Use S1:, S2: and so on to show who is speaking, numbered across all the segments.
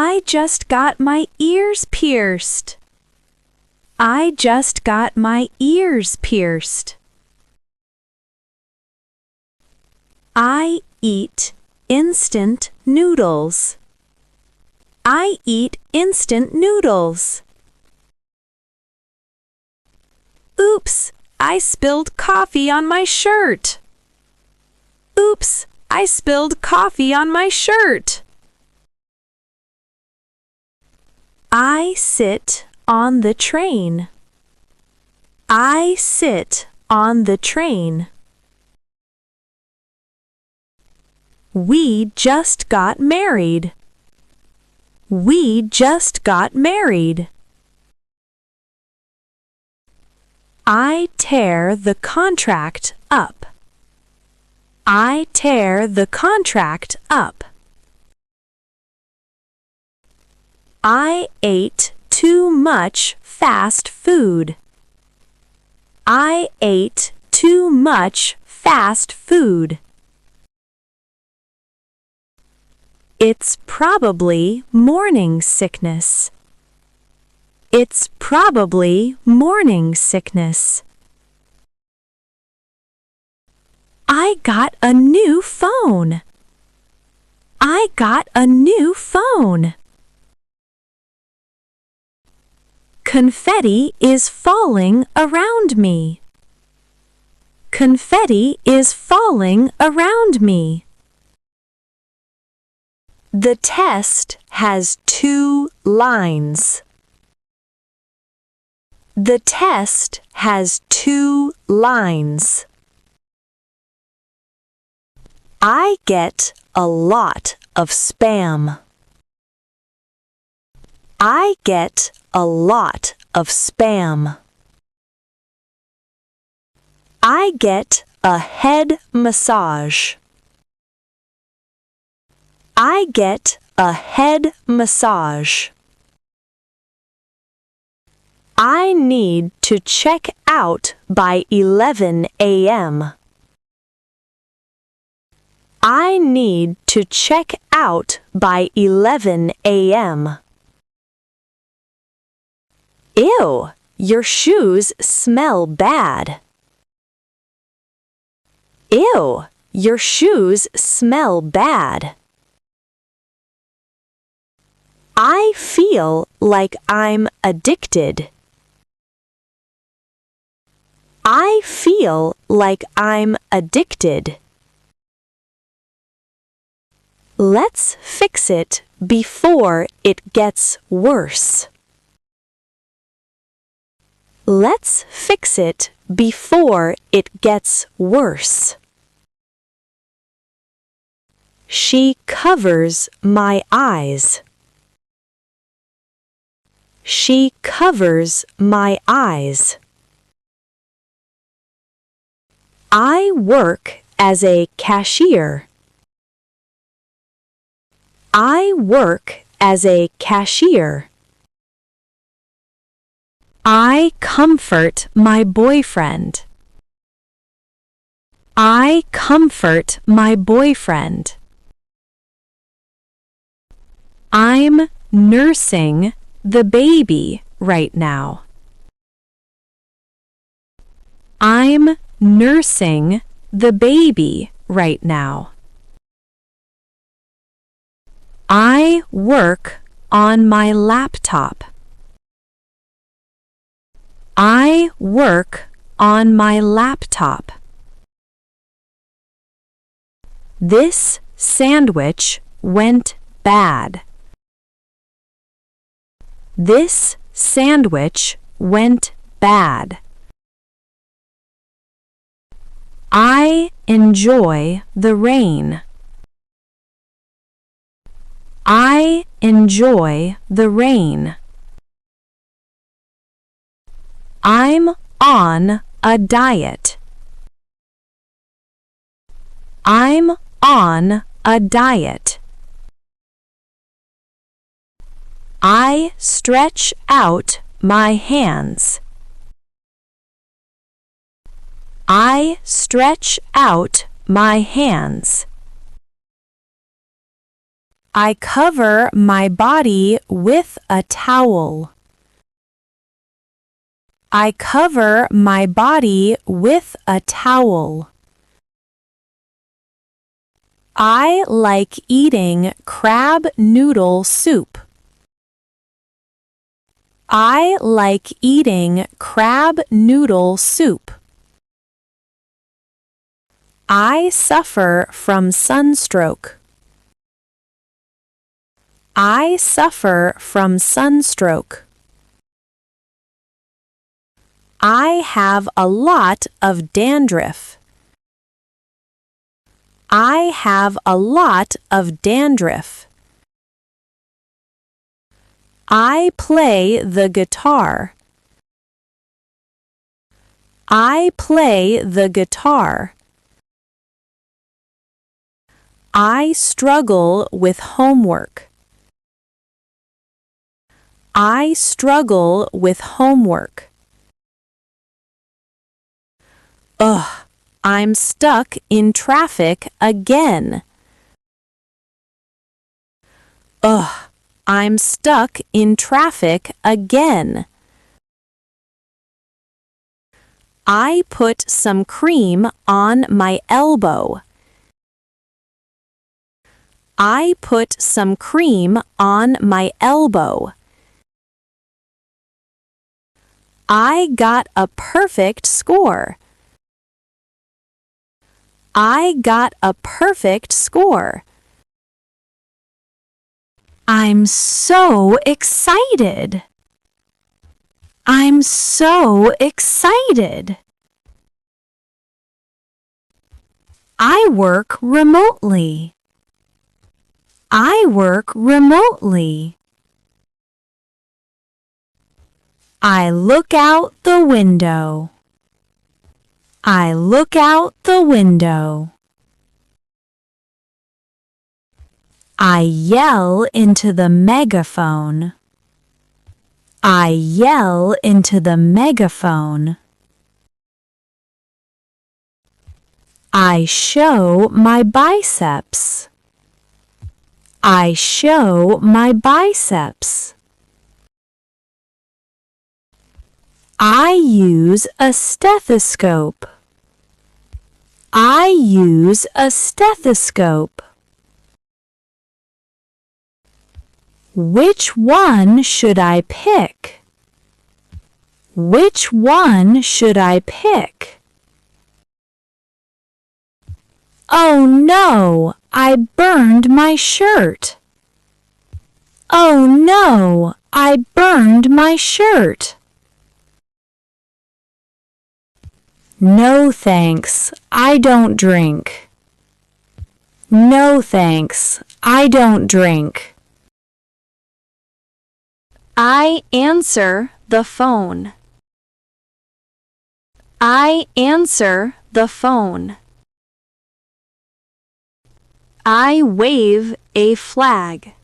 S1: I just got my ears pierced. I just got my ears pierced. I eat instant noodles. I eat instant noodles. Oops, I spilled coffee on my shirt. Oops, I spilled coffee on my shirt. I sit on the train. I sit on the train. We just got married. We just got married. I tear the contract up. I tear the contract up. I ate too much fast food. I ate too much fast food. It's probably morning sickness. It's probably morning sickness. I got a new phone. I got a new phone. Confetti is falling around me. Confetti is falling around me. The test has 2 lines. The test has 2 lines. I get a lot of spam. I get a lot of spam. I get a head massage. I get a head massage. I need to check out by 11 a.m. I need to check out by 11 a.m. Ew, your shoes smell bad. Ew, your shoes smell bad. I feel like I'm addicted. I feel like I'm addicted. Let's fix it before it gets worse. Let's fix it before it gets worse. She covers my eyes. She covers my eyes. I work as a cashier. I work as a cashier. I comfort my boyfriend. I comfort my boyfriend. I'm nursing the baby right now. I'm nursing the baby right now. I work on my laptop. I work on my laptop. This sandwich went bad. This sandwich went bad. I enjoy the rain. I enjoy the rain. I'm on a diet. I'm on a diet. I stretch out my hands. I stretch out my hands. I cover my body with a towel. I cover my body with a towel. I like eating crab noodle soup. I like eating crab noodle soup. I suffer from sunstroke. I suffer from sunstroke. I have a lot of dandruff. I have a lot of dandruff. I play the guitar. I play the guitar. I struggle with homework. I struggle with homework. Ugh, I'm stuck in traffic again. Ugh, I'm stuck in traffic again. I put some cream on my elbow. I put some cream on my elbow. I got a perfect score. I got a perfect score. I'm so excited. I'm so excited. I work remotely. I work remotely. I look out the window. I look out the window. I yell into the megaphone. I yell into the megaphone. I show my biceps. I show my biceps. I use a stethoscope. I use a stethoscope. Which one should I pick? Which one should I pick? Oh no, I burned my shirt. Oh no, I burned my shirt. No thanks, I don't drink. No thanks, I don't drink. I answer the phone. I answer the phone. I wave a flag.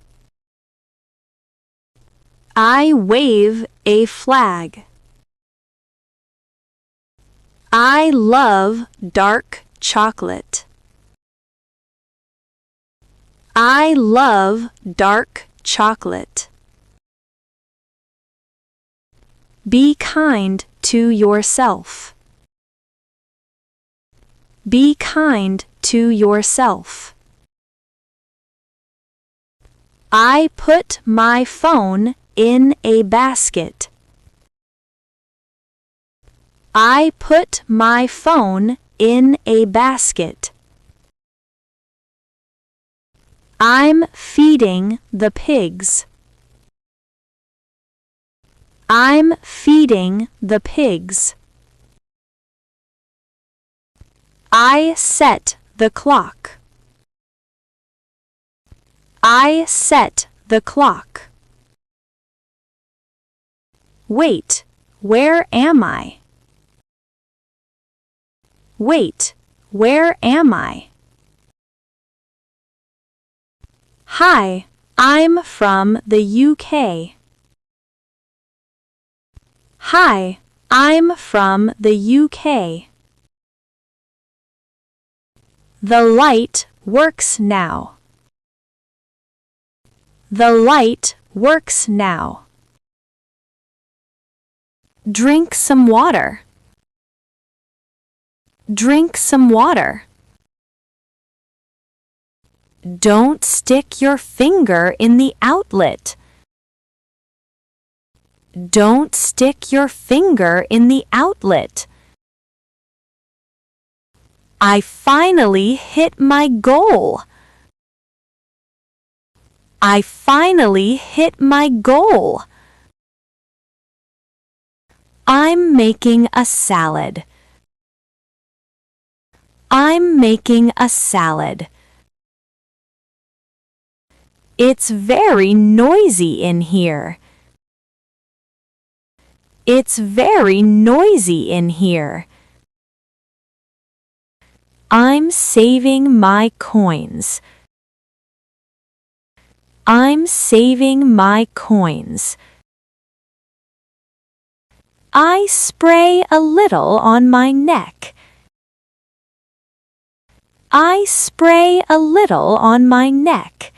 S1: I wave a flag. I love dark chocolate. I love dark chocolate. Be kind to yourself. Be kind to yourself. I put my phone in a basket. I put my phone in a basket. I'm feeding the pigs. I'm feeding the pigs. I set the clock. I set the clock. Wait, where am I? Wait, where am I? Hi, I'm from the UK. Hi, I'm from the UK. The light works now. The light works now. Drink some water. Drink some water. Don't stick your finger in the outlet. Don't stick your finger in the outlet. I finally hit my goal. I finally hit my goal. I'm making a salad. I'm making a salad. It's very noisy in here. It's very noisy in here. I'm saving my coins. I'm saving my coins. I spray a little on my neck. I spray a little on my neck.